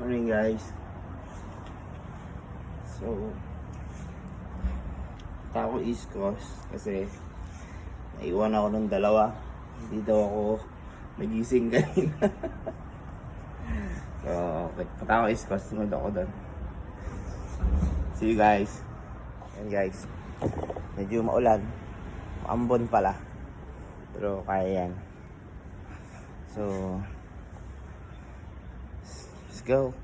Morning guys. So punta ako East Coast kasi naiwan ako ng dalawa. Hindi daw ako nagising kanina. So okay, punta ako East Coast, sunod ako doon. See you guys. Ayan guys, medyo maulan, maambon pala, pero kaya yan. So let's go.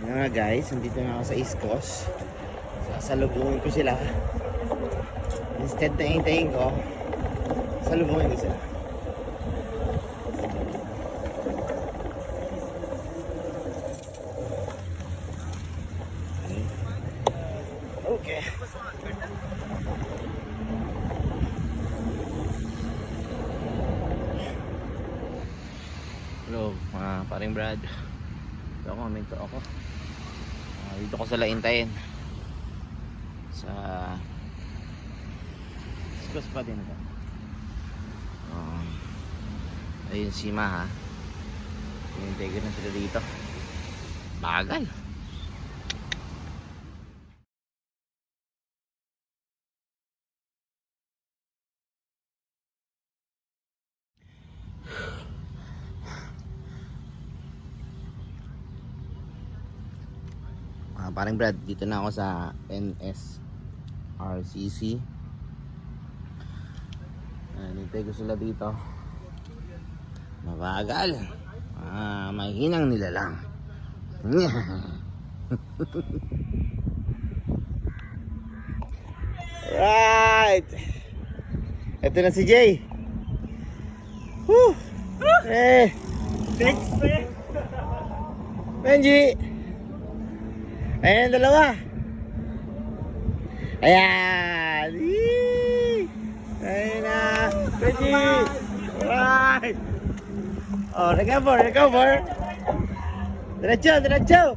Ano nga guys, nandito na ako sa East Coast. Sasalubungin ko sila. Instead na hintayin ko, sasalubungin ko sila. Okay. Hello mga paring Brad. Ito ako, minto ako. Dito ko sila hintayin. Sa East pa din ito. Ayun si Ma ha. Hintay ko na sila dito. Bagal. Parang Brad, dito na ako sa NSRCC. Nintay ko sila dito. Mabagal. Mahinang nila lang. Right. Ito na si Jay. Woo. Thanks, man. Benji. Ayan ang dalawa. Ayan. Yee! Ayan na. Benji. Alright. Oh, recover. Diretso.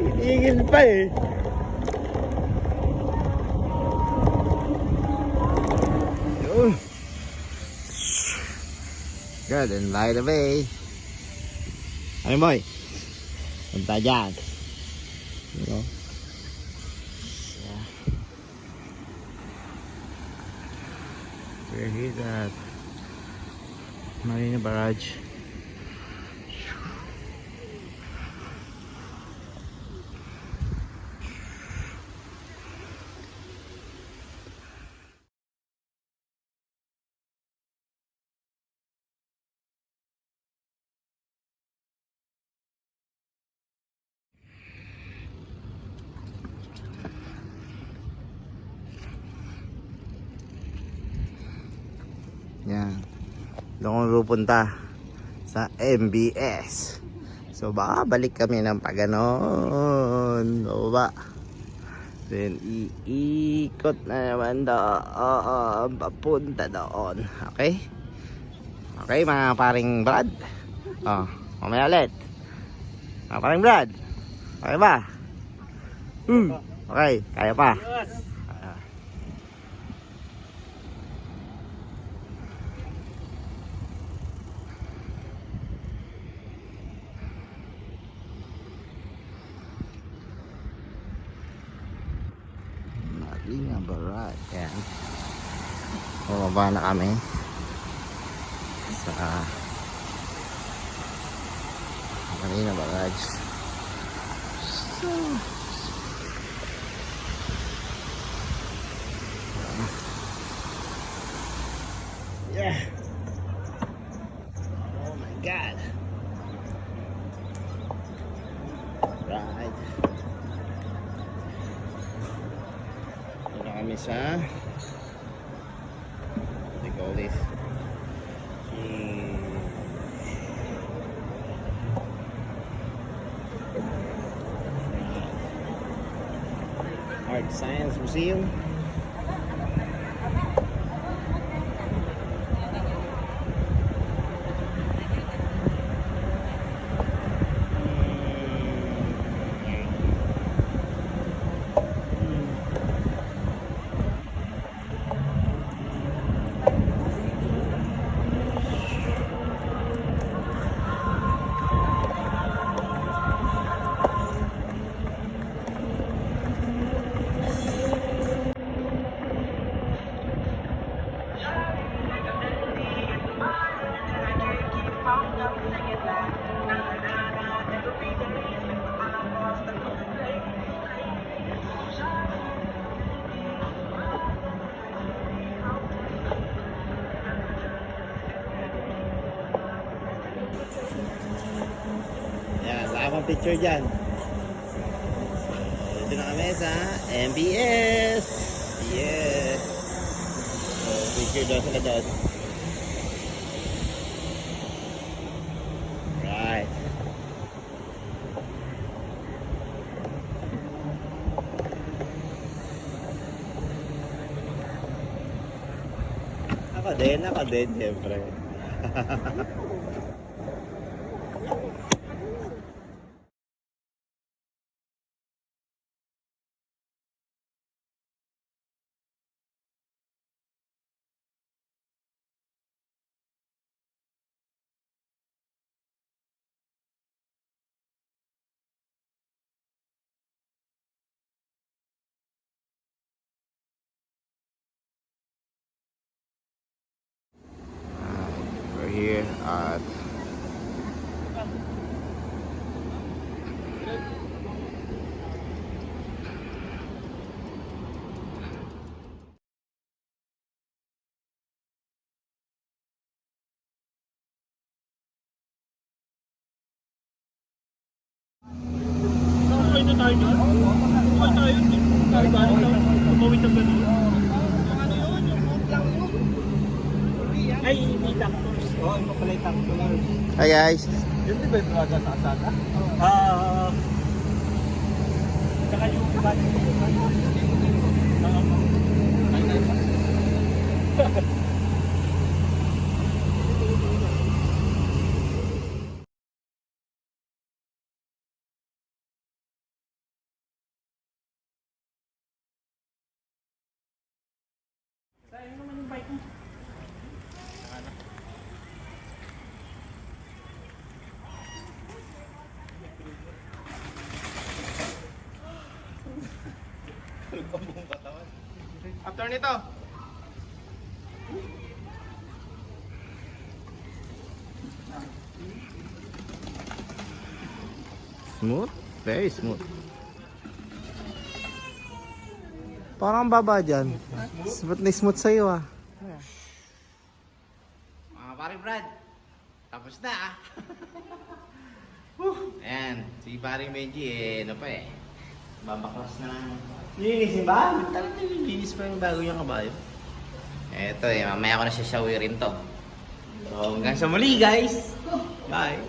Itigil pa eh. Good, and by the way. Ano boy? Punta dyan. You know? Yeah. We're here at Marina Barrage. Yan. Doon ko pupunta sa MBS. So baka balik kami ng paganon. O ba? Then iikot na naman doon. Papunta doon. Okay? Okay mga paring Brad. Mamaya ulit. Mga paring Brad. Okay ba? Okay, kaya pa. Marina Barrage. Ayan. Bumaba na kami sa Marina Barrage. So yeah. Oh my God. Right. Ito kami sa what do you call this? Arts Science Museum. Yan, saka pang picture dyan. So, dito na kami sa MBS. Yes. So, picture daw sila doon. Right. Ako din, siyempre. We're here at Okay na tayo dyan? Okay tayo. Tayo ba? Tumawid ang gano'n. Ano yun? Yung boat lang yun. Ay, hindi tankers. Oo, ito pala yung tankers. Hi guys. Yun di ba yung Praga sa Asada? Saka yung sayang naman yung bike mo. After nito. Smooth, very smooth. Parang baba dyan. Smooth na smooth sa'yo ah. Mga pare Brad, tapos na ah. Ayan, si pare Benji ano pa babaklas na. Linis ba? Talagang linis pa yung bago niyang kabayo. Eto mamaya ko na siya shawirin to. So hanggang sa muli guys. Bye.